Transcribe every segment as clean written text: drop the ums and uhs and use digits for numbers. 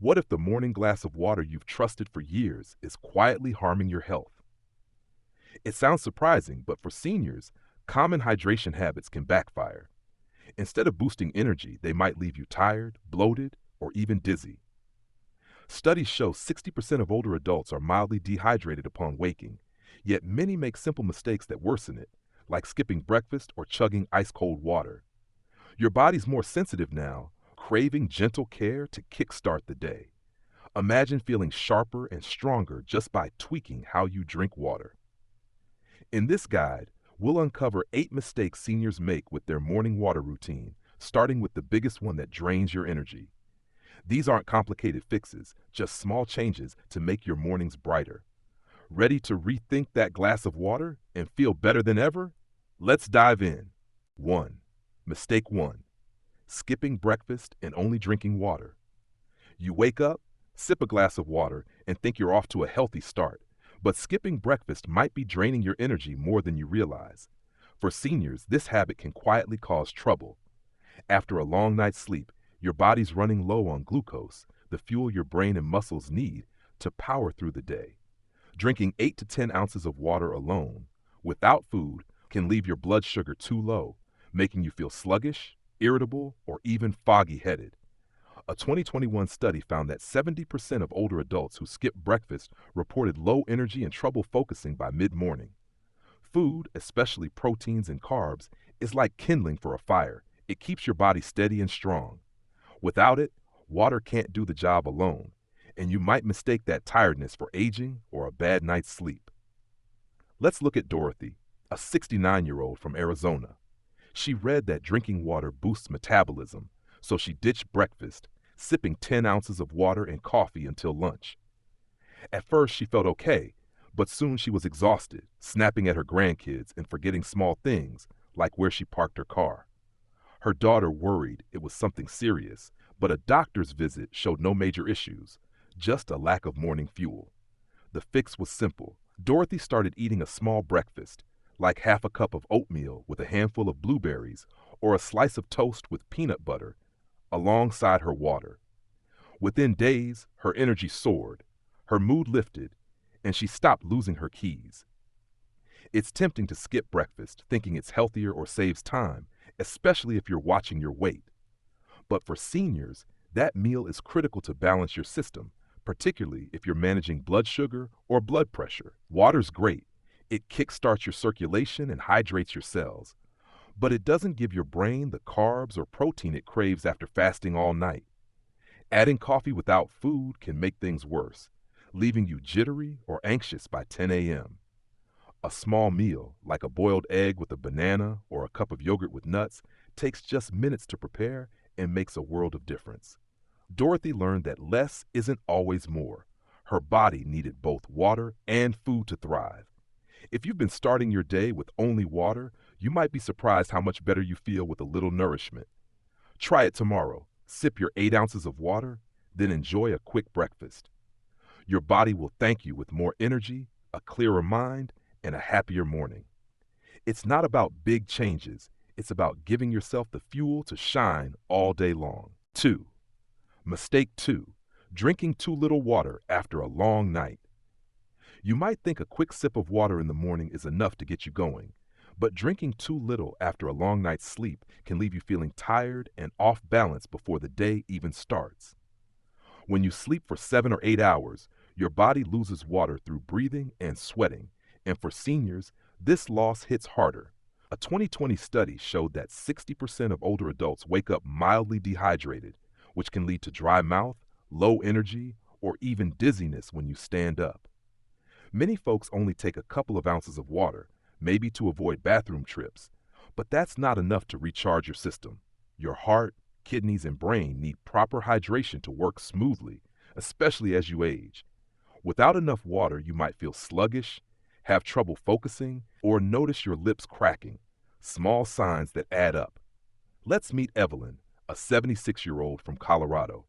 What if the morning glass of water you've trusted for years is quietly harming your health? It sounds surprising, but for seniors, common hydration habits can backfire. Instead of boosting energy, they might leave you tired, bloated, or even dizzy. Studies show 60% of older adults are mildly dehydrated upon waking, yet many make simple mistakes that worsen it, like skipping breakfast or chugging ice cold water. Your body's more sensitive now, craving gentle care to kickstart the day. Imagine feeling sharper and stronger just by tweaking how you drink water. In this guide, we'll uncover 8 mistakes seniors make with their morning water routine, starting with the biggest one that drains your energy. These aren't complicated fixes, just small changes to make your mornings brighter. Ready to rethink that glass of water and feel better than ever? Let's dive in. 1. Mistake 1. Skipping breakfast and only drinking water. You wake up, sip a glass of water, and think you're off to a healthy start. But skipping breakfast might be draining your energy more than you realize. For seniors, this habit can quietly cause trouble. After a long night's sleep, your body's running low on glucose, the fuel your brain and muscles need to power through the day. Drinking 8 to 10 ounces of water alone, without food, can leave your blood sugar too low, making you feel sluggish, irritable, or even foggy-headed. A 2021 study found that 70% of older adults who skipped breakfast reported low energy and trouble focusing by mid-morning. Food, especially proteins and carbs, is like kindling for a fire. It keeps your body steady and strong. Without it, water can't do the job alone, and you might mistake that tiredness for aging or a bad night's sleep. Let's look at Dorothy, a 69-year-old from Arizona. She read that drinking water boosts metabolism, so she ditched breakfast, sipping 10 ounces of water and coffee until lunch. At first, she felt okay, but soon she was exhausted, snapping at her grandkids and forgetting small things, like where she parked her car. Her daughter worried it was something serious, but a doctor's visit showed no major issues, just a lack of morning fuel. The fix was simple. Dorothy started eating a small breakfast, like half a cup of oatmeal with a handful of blueberries or a slice of toast with peanut butter, alongside her water. Within days, her energy soared, her mood lifted, and she stopped losing her keys. It's tempting to skip breakfast, thinking it's healthier or saves time, especially if you're watching your weight. But for seniors, that meal is critical to balance your system, particularly if you're managing blood sugar or blood pressure. Water's great. It kickstarts your circulation and hydrates your cells. But it doesn't give your brain the carbs or protein it craves after fasting all night. Adding coffee without food can make things worse, leaving you jittery or anxious by 10 a.m. A small meal, like a boiled egg with a banana or a cup of yogurt with nuts, takes just minutes to prepare and makes a world of difference. Dorothy learned that less isn't always more. Her body needed both water and food to thrive. If you've been starting your day with only water, you might be surprised how much better you feel with a little nourishment. Try it tomorrow. Sip your 8 ounces of water, then enjoy a quick breakfast. Your body will thank you with more energy, a clearer mind, and a happier morning. It's not about big changes. It's about giving yourself the fuel to shine all day long. 2. Mistake 2. Drinking too little water after a long night. You might think a quick sip of water in the morning is enough to get you going, but drinking too little after a long night's sleep can leave you feeling tired and off balance before the day even starts. When you sleep for 7 or 8 hours, your body loses water through breathing and sweating, and for seniors, this loss hits harder. A 2020 study showed that 60% of older adults wake up mildly dehydrated, which can lead to dry mouth, low energy, or even dizziness when you stand up. Many folks only take a couple of ounces of water, maybe to avoid bathroom trips, but that's not enough to recharge your system. Your heart, kidneys, and brain need proper hydration to work smoothly, especially as you age. Without enough water, you might feel sluggish, have trouble focusing, or notice your lips cracking, small signs that add up. Let's meet Evelyn, a 76-year-old from Colorado.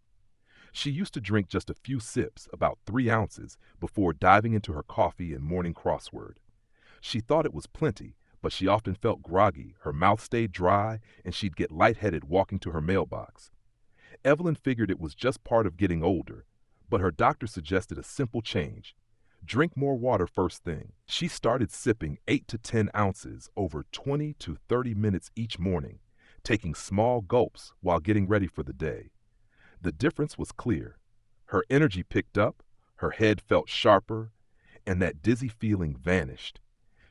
She used to drink just a few sips, about 3 ounces, before diving into her coffee and morning crossword. She thought it was plenty, but she often felt groggy, her mouth stayed dry, and she'd get lightheaded walking to her mailbox. Evelyn figured it was just part of getting older, but her doctor suggested a simple change. Drink more water first thing. She started sipping 8 to 10 ounces over 20 to 30 minutes each morning, taking small gulps while getting ready for the day. The difference was clear. Her energy picked up, her head felt sharper, and that dizzy feeling vanished.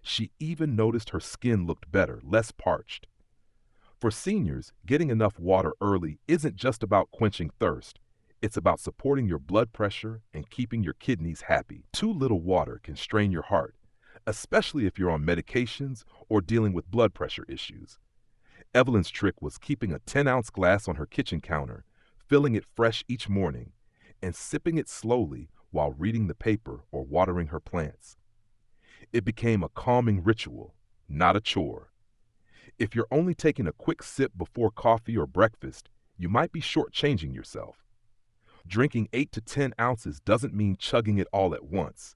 She even noticed her skin looked better, less parched. For seniors, getting enough water early isn't just about quenching thirst. It's about supporting your blood pressure and keeping your kidneys happy. Too little water can strain your heart, especially if you're on medications or dealing with blood pressure issues. Evelyn's trick was keeping a 10-ounce glass on her kitchen counter, filling it fresh each morning, and sipping it slowly while reading the paper or watering her plants. It became a calming ritual, not a chore. If you're only taking a quick sip before coffee or breakfast, you might be shortchanging yourself. Drinking 8 to 10 ounces doesn't mean chugging it all at once.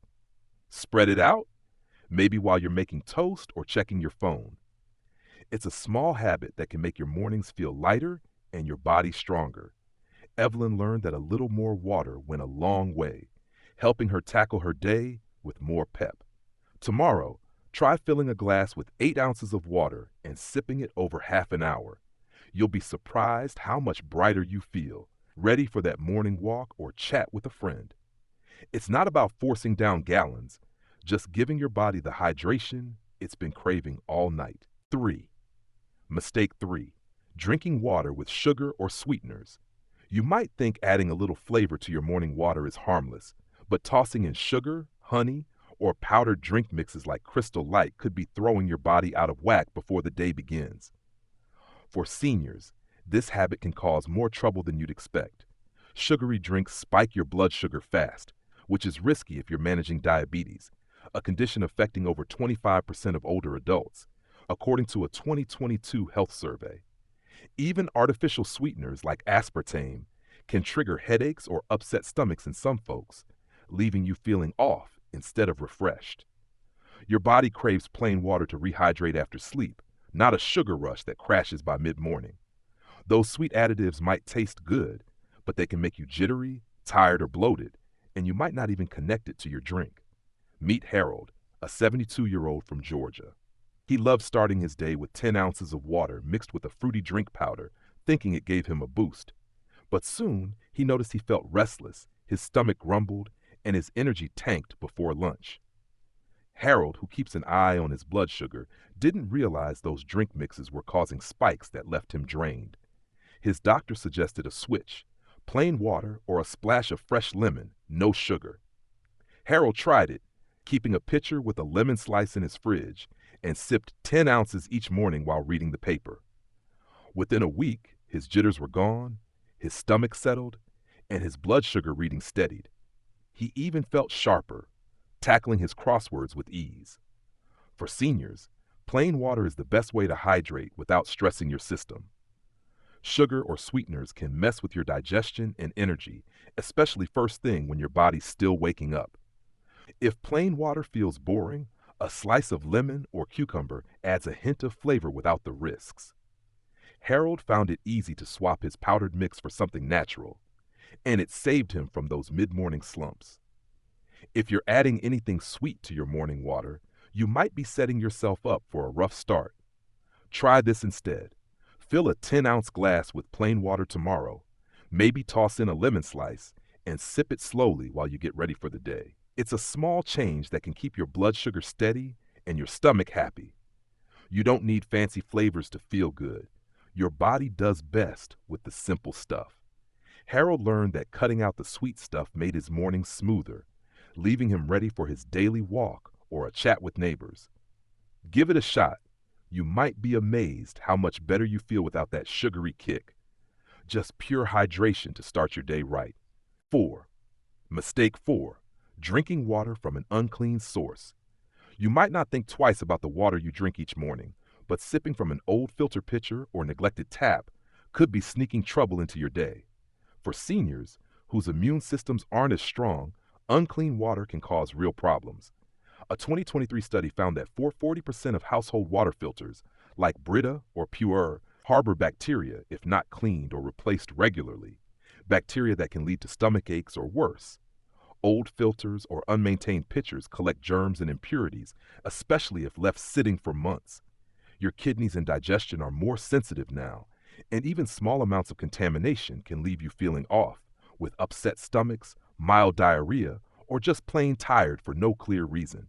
Spread it out, maybe while you're making toast or checking your phone. It's a small habit that can make your mornings feel lighter and your body stronger. Evelyn learned that a little more water went a long way, helping her tackle her day with more pep. Tomorrow, try filling a glass with 8 ounces of water and sipping it over half an hour. You'll be surprised how much brighter you feel, ready for that morning walk or chat with a friend. It's not about forcing down gallons, just giving your body the hydration it's been craving all night. 3. Mistake 3. Drinking water with sugar or sweeteners. You might think adding a little flavor to your morning water is harmless, but tossing in sugar, honey, or powdered drink mixes like Crystal Light could be throwing your body out of whack before the day begins. For seniors, this habit can cause more trouble than you'd expect. Sugary drinks spike your blood sugar fast, which is risky if you're managing diabetes, a condition affecting over 25% of older adults, according to a 2022 health survey. Even artificial sweeteners like aspartame can trigger headaches or upset stomachs in some folks, leaving you feeling off instead of refreshed. Your body craves plain water to rehydrate after sleep, not a sugar rush that crashes by mid-morning. Those sweet additives might taste good, but they can make you jittery, tired, or bloated, and you might not even connect it to your drink. Meet Harold, a 72-year-old from Georgia. He loved starting his day with 10 ounces of water mixed with a fruity drink powder, thinking it gave him a boost. But soon, he noticed he felt restless, his stomach grumbled, and his energy tanked before lunch. Harold, who keeps an eye on his blood sugar, didn't realize those drink mixes were causing spikes that left him drained. His doctor suggested a switch, plain water or a splash of fresh lemon, no sugar. Harold tried it, keeping a pitcher with a lemon slice in his fridge, and sipped 10 ounces each morning while reading the paper. Within a week, his jitters were gone, his stomach settled, and his blood sugar reading steadied. He even felt sharper, tackling his crosswords with ease. For seniors, plain water is the best way to hydrate without stressing your system. Sugar or sweeteners can mess with your digestion and energy, especially first thing when your body's still waking up. If plain water feels boring, a slice of lemon or cucumber adds a hint of flavor without the risks. Harold found it easy to swap his powdered mix for something natural, and it saved him from those mid-morning slumps. If you're adding anything sweet to your morning water, you might be setting yourself up for a rough start. Try this instead. Fill a 10-ounce glass with plain water tomorrow, maybe toss in a lemon slice, and sip it slowly while you get ready for the day. It's a small change that can keep your blood sugar steady and your stomach happy. You don't need fancy flavors to feel good. Your body does best with the simple stuff. Harold learned that cutting out the sweet stuff made his mornings smoother, leaving him ready for his daily walk or a chat with neighbors. Give it a shot. You might be amazed how much better you feel without that sugary kick. Just pure hydration to start your day right. 4. Mistake 4. Drinking water from an unclean source. You might not think twice about the water you drink each morning, but sipping from an old filter pitcher or neglected tap could be sneaking trouble into your day. For seniors, whose immune systems aren't as strong, unclean water can cause real problems. A 2023 study found that 40% of household water filters, like Brita or Pure, harbor bacteria if not cleaned or replaced regularly. bacteria that can lead to stomach aches or worse. Old filters or unmaintained pitchers collect germs and impurities, especially if left sitting for months. Your kidneys and digestion are more sensitive now, and even small amounts of contamination can leave you feeling off, with upset stomachs, mild diarrhea, or just plain tired for no clear reason.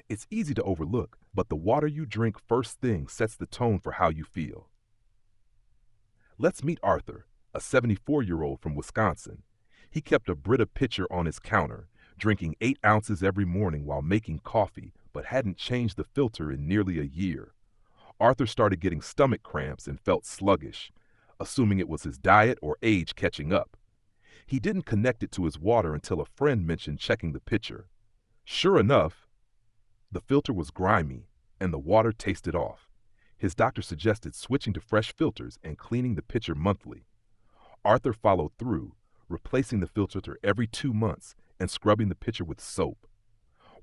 It's easy to overlook, but the water you drink first thing sets the tone for how you feel. Let's meet Arthur, a 74-year-old from Wisconsin. He kept a Brita pitcher on his counter, drinking 8 ounces every morning while making coffee, but hadn't changed the filter in nearly a year. Arthur started getting stomach cramps and felt sluggish, assuming it was his diet or age catching up. He didn't connect it to his water until a friend mentioned checking the pitcher. Sure enough, the filter was grimy and the water tasted off. His doctor suggested switching to fresh filters and cleaning the pitcher monthly. Arthur followed through, replacing the filter every 2 months and scrubbing the pitcher with soap.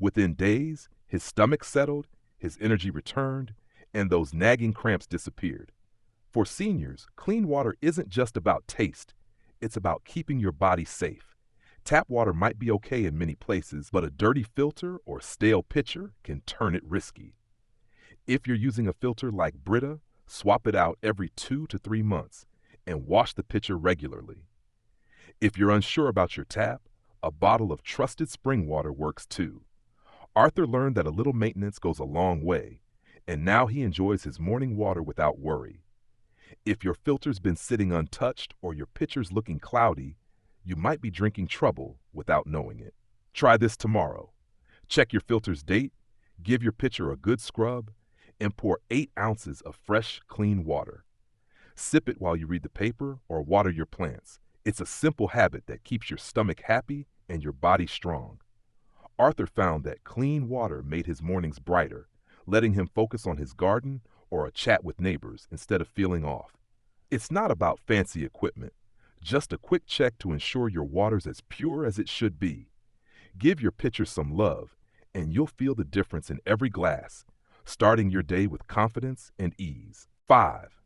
Within days, his stomach settled, his energy returned, and those nagging cramps disappeared. For seniors, clean water isn't just about taste, it's about keeping your body safe. Tap water might be okay in many places, but a dirty filter or stale pitcher can turn it risky. If you're using a filter like Brita, swap it out every 2 to 3 months and wash the pitcher regularly. If you're unsure about your tap, a bottle of trusted spring water works too. Arthur learned that a little maintenance goes a long way, and now he enjoys his morning water without worry. If your filter's been sitting untouched or your pitcher's looking cloudy, you might be drinking trouble without knowing it. Try this tomorrow. Check your filter's date, give your pitcher a good scrub, and pour 8 ounces of fresh, clean water. Sip it while you read the paper or water your plants. It's a simple habit that keeps your stomach happy and your body strong. Arthur found that clean water made his mornings brighter, letting him focus on his garden or a chat with neighbors instead of feeling off. It's not about fancy equipment, just a quick check to ensure your water's as pure as it should be. Give your pitcher some love, and you'll feel the difference in every glass, starting your day with confidence and ease. 5.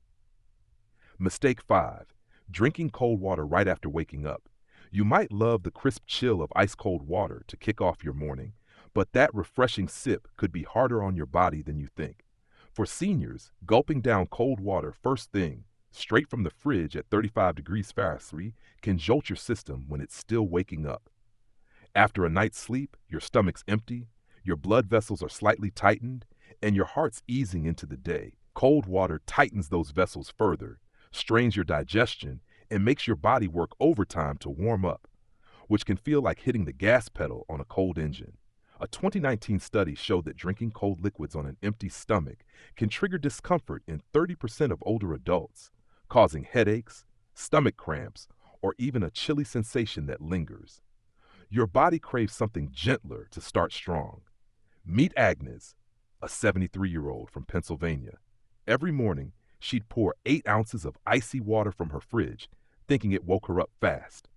Mistake 5. Drinking cold water right after waking up. You might love the crisp chill of ice-cold water to kick off your morning, but that refreshing sip could be harder on your body than you think. For seniors, gulping down cold water first thing, straight from the fridge at 35 degrees Fahrenheit, can jolt your system when it's still waking up. After a night's sleep, your stomach's empty, your blood vessels are slightly tightened, and your heart's easing into the day. Cold water tightens those vessels further, strains your digestion, and makes your body work overtime to warm up, which can feel like hitting the gas pedal on a cold engine. A 2019 study showed that drinking cold liquids on an empty stomach can trigger discomfort in 30% of older adults, causing headaches, stomach cramps, or even a chilly sensation that lingers. Your body craves something gentler to start strong. Meet Agnes, a 73-year-old from Pennsylvania. Every morning, she'd pour 8 ounces of icy water from her fridge, thinking it woke her up fast.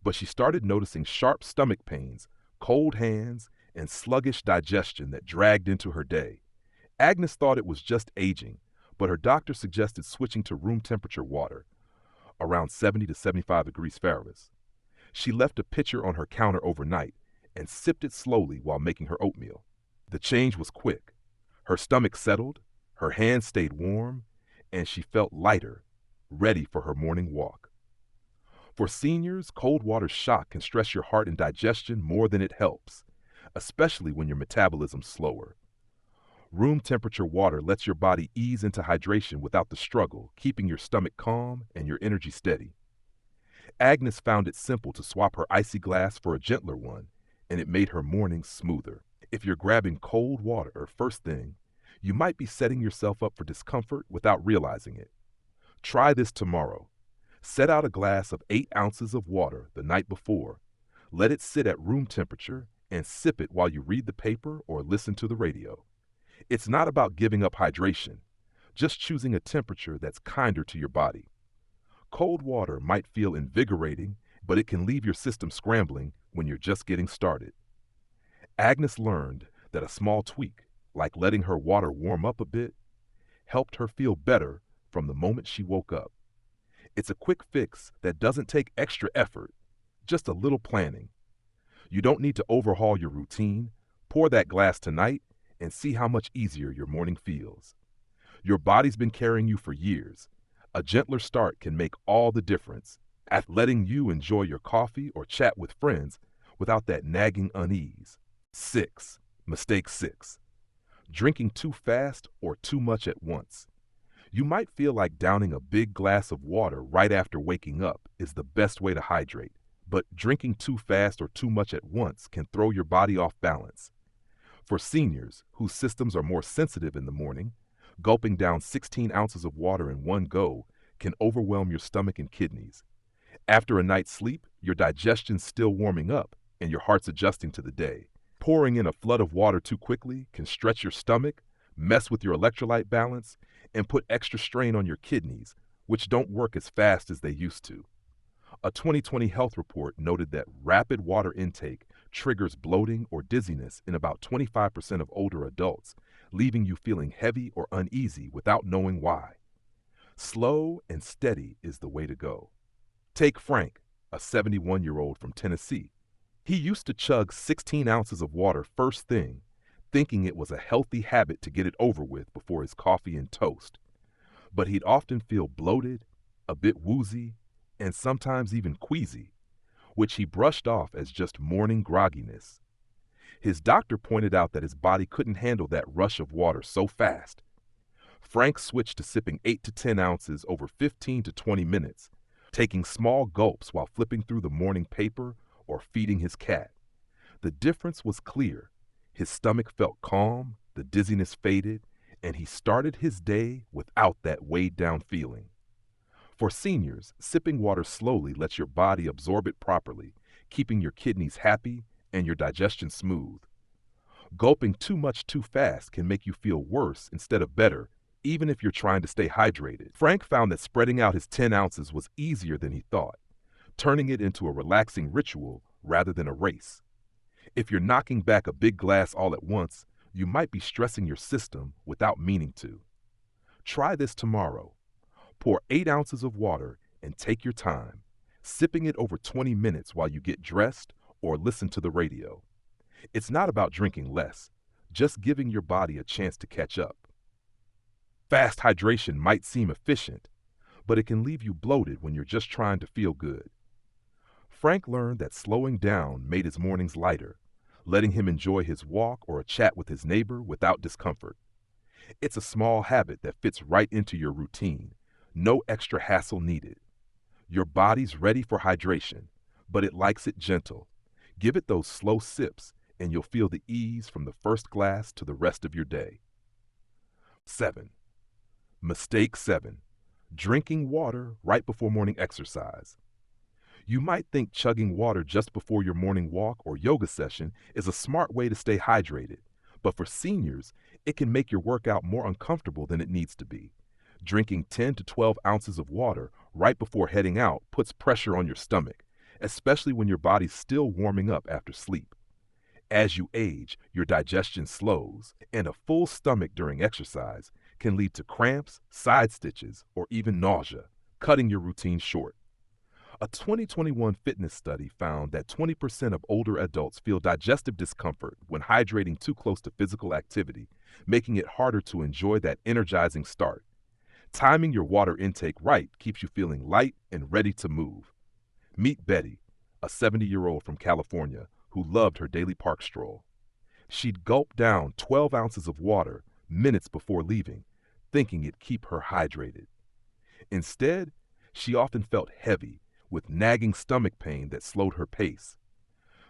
But she started noticing sharp stomach pains, cold hands, and sluggish digestion that dragged into her day. Agnes thought it was just aging, but her doctor suggested switching to room temperature water, around 70 to 75 degrees Fahrenheit. She left a pitcher on her counter overnight and sipped it slowly while making her oatmeal. The change was quick. Her stomach settled, her hands stayed warm, and she felt lighter, ready for her morning walk. For seniors, cold water shock can stress your heart and digestion more than it helps, especially when your metabolism's slower. Room temperature water lets your body ease into hydration without the struggle, keeping your stomach calm and your energy steady. Agnes found it simple to swap her icy glass for a gentler one, and it made her mornings smoother. If you're grabbing cold water first thing, you might be setting yourself up for discomfort without realizing it. Try this tomorrow. Set out a glass of 8 ounces of water the night before. Let it sit at room temperature and sip it while you read the paper or listen to the radio. It's not about giving up hydration, just choosing a temperature that's kinder to your body. Cold water might feel invigorating, but it can leave your system scrambling when you're just getting started. Agnes learned that a small tweak, like letting her water warm up a bit, helped her feel better from the moment she woke up. It's a quick fix that doesn't take extra effort, just a little planning. You don't need to overhaul your routine. Pour that glass tonight and see how much easier your morning feels. Your body's been carrying you for years. A gentler start can make all the difference at letting you enjoy your coffee or chat with friends without that nagging unease. 6. Mistake 6. Drinking too fast or too much at once. You might feel like downing a big glass of water right after waking up is the best way to hydrate, but drinking too fast or too much at once can throw your body off balance. For seniors whose systems are more sensitive in the morning, gulping down 16 ounces of water in one go can overwhelm your stomach and kidneys. After a night's sleep, your digestion's still warming up and your heart's adjusting to the day. Pouring in a flood of water too quickly can stretch your stomach, mess with your electrolyte balance, and put extra strain on your kidneys, which don't work as fast as they used to. A 2020 health report noted that rapid water intake triggers bloating or dizziness in about 25% of older adults, leaving you feeling heavy or uneasy without knowing why. Slow and steady is the way to go. Take Frank, a 71-year-old from Tennessee. He used to chug 16 ounces of water first thing, thinking it was a healthy habit to get it over with before his coffee and toast. But he'd often feel bloated, a bit woozy, and sometimes even queasy, which he brushed off as just morning grogginess. His doctor pointed out that his body couldn't handle that rush of water so fast. Frank switched to sipping 8 to 10 ounces over 15 to 20 minutes, taking small gulps while flipping through the morning paper or feeding his cat. The difference was clear. His stomach felt calm, the dizziness faded, and he started his day without that weighed down feeling. For seniors, sipping water slowly lets your body absorb it properly, keeping your kidneys happy and your digestion smooth. Gulping too much too fast can make you feel worse instead of better, even if you're trying to stay hydrated. Frank found that spreading out his 10 ounces was easier than he thought, turning it into a relaxing ritual rather than a race. If you're knocking back a big glass all at once, you might be stressing your system without meaning to. Try this tomorrow. Pour 8 ounces of water and take your time, sipping it over 20 minutes while you get dressed or listen to the radio. It's not about drinking less, just giving your body a chance to catch up. Fast hydration might seem efficient, but it can leave you bloated when you're just trying to feel good. Frank learned that slowing down made his mornings lighter, letting him enjoy his walk or a chat with his neighbor without discomfort. It's a small habit that fits right into your routine. No extra hassle needed. Your body's ready for hydration, but it likes it gentle. Give it those slow sips, and you'll feel the ease from the first glass to the rest of your day. 7. Mistake 7. Drinking water right before morning exercise. You might think chugging water just before your morning walk or yoga session is a smart way to stay hydrated, but for seniors, it can make your workout more uncomfortable than it needs to be. Drinking 10 to 12 ounces of water right before heading out puts pressure on your stomach, especially when your body's still warming up after sleep. As you age, your digestion slows, and a full stomach during exercise can lead to cramps, side stitches, or even nausea, cutting your routine short. A 2021 fitness study found that 20% of older adults feel digestive discomfort when hydrating too close to physical activity, making it harder to enjoy that energizing start. Timing your water intake right keeps you feeling light and ready to move. Meet Betty, a 70-year-old from California who loved her daily park stroll. She'd gulp down 12 ounces of water minutes before leaving, thinking it'd keep her hydrated. Instead, she often felt heavy, with nagging stomach pain that slowed her pace.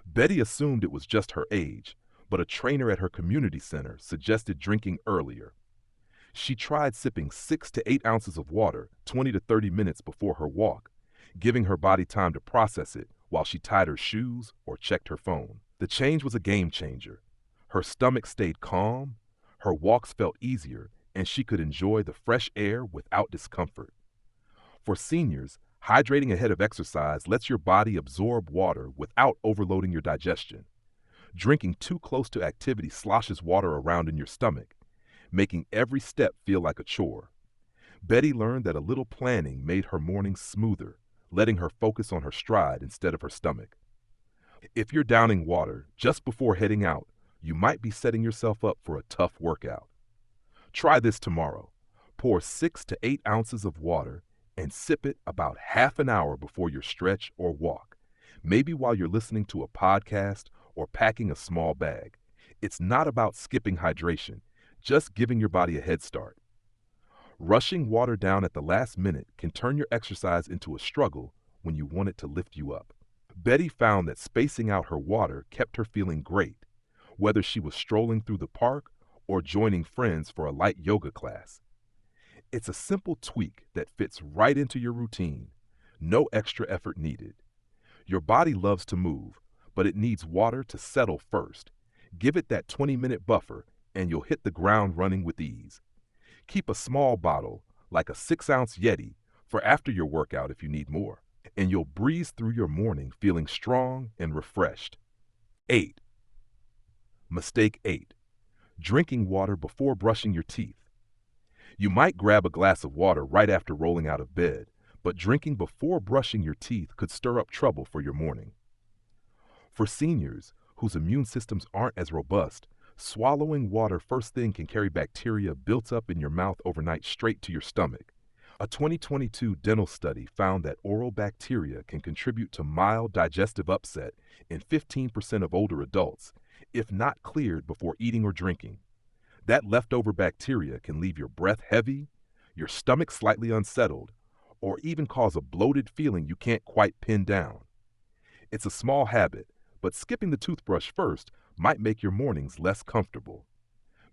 Betty assumed it was just her age, but a trainer at her community center suggested drinking earlier. She tried sipping 6 to 8 ounces of water 20 to 30 minutes before her walk, giving her body time to process it while she tied her shoes or checked her phone. The change was a game changer. Her stomach stayed calm, her walks felt easier, and she could enjoy the fresh air without discomfort. For seniors, hydrating ahead of exercise lets your body absorb water without overloading your digestion. Drinking too close to activity sloshes water around in your stomach, making every step feel like a chore. Betty learned that a little planning made her mornings smoother, letting her focus on her stride instead of her stomach. If you're downing water just before heading out, you might be setting yourself up for a tough workout. Try this tomorrow. Pour 6 to 8 ounces of water and sip it about half an hour before your stretch or walk, maybe while you're listening to a podcast or packing a small bag. It's not about skipping hydration, just giving your body a head start. Rushing water down at the last minute can turn your exercise into a struggle when you want it to lift you up. Betty found that spacing out her water kept her feeling great, whether she was strolling through the park or joining friends for a light yoga class. It's a simple tweak that fits right into your routine. No extra effort needed. Your body loves to move, but it needs water to settle first. Give it that 20-minute buffer, and you'll hit the ground running with ease. Keep a small bottle, like a 6-ounce Yeti, for after your workout if you need more, and you'll breeze through your morning feeling strong and refreshed. 8. Mistake 8. Drinking water before brushing your teeth. You might grab a glass of water right after rolling out of bed, but drinking before brushing your teeth could stir up trouble for your morning. For seniors whose immune systems aren't as robust, swallowing water first thing can carry bacteria built up in your mouth overnight straight to your stomach. A 2022 dental study found that oral bacteria can contribute to mild digestive upset in 15% of older adults, if not cleared before eating or drinking. That leftover bacteria can leave your breath heavy, your stomach slightly unsettled, or even cause a bloated feeling you can't quite pin down. It's a small habit, but skipping the toothbrush first might make your mornings less comfortable.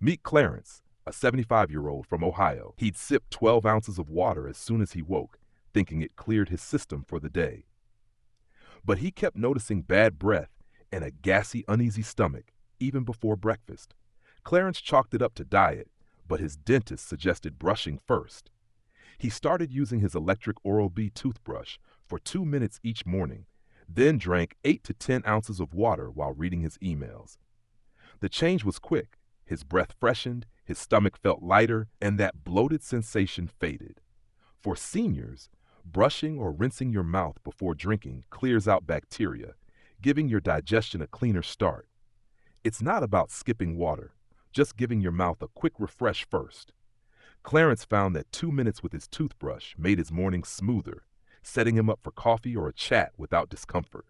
Meet Clarence, a 75-year-old from Ohio. He'd sip 12 ounces of water as soon as he woke, thinking it cleared his system for the day. But he kept noticing bad breath and a gassy, uneasy stomach, even before breakfast. Clarence chalked it up to diet, but his dentist suggested brushing first. He started using his electric Oral-B toothbrush for 2 minutes each morning, then drank 8 to 10 ounces of water while reading his emails. The change was quick. His breath freshened, his stomach felt lighter, and that bloated sensation faded. For seniors, brushing or rinsing your mouth before drinking clears out bacteria, giving your digestion a cleaner start. It's not about skipping water, just giving your mouth a quick refresh first. Clarence found that 2 minutes with his toothbrush made his morning smoother, setting him up for coffee or a chat without discomfort.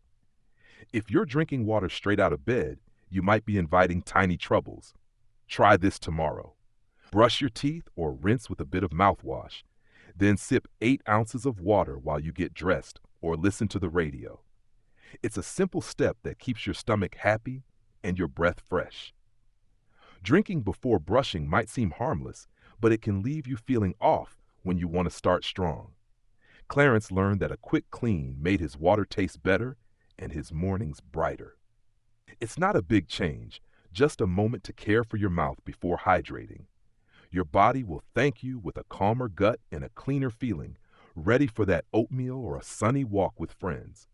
If you're drinking water straight out of bed, you might be inviting tiny troubles. Try this tomorrow. Brush your teeth or rinse with a bit of mouthwash. Then sip 8 ounces of water while you get dressed or listen to the radio. It's a simple step that keeps your stomach happy and your breath fresh. Drinking before brushing might seem harmless, but it can leave you feeling off when you want to start strong. Clarence learned that a quick clean made his water taste better and his mornings brighter. It's not a big change, just a moment to care for your mouth before hydrating. Your body will thank you with a calmer gut and a cleaner feeling, ready for that oatmeal or a sunny walk with friends.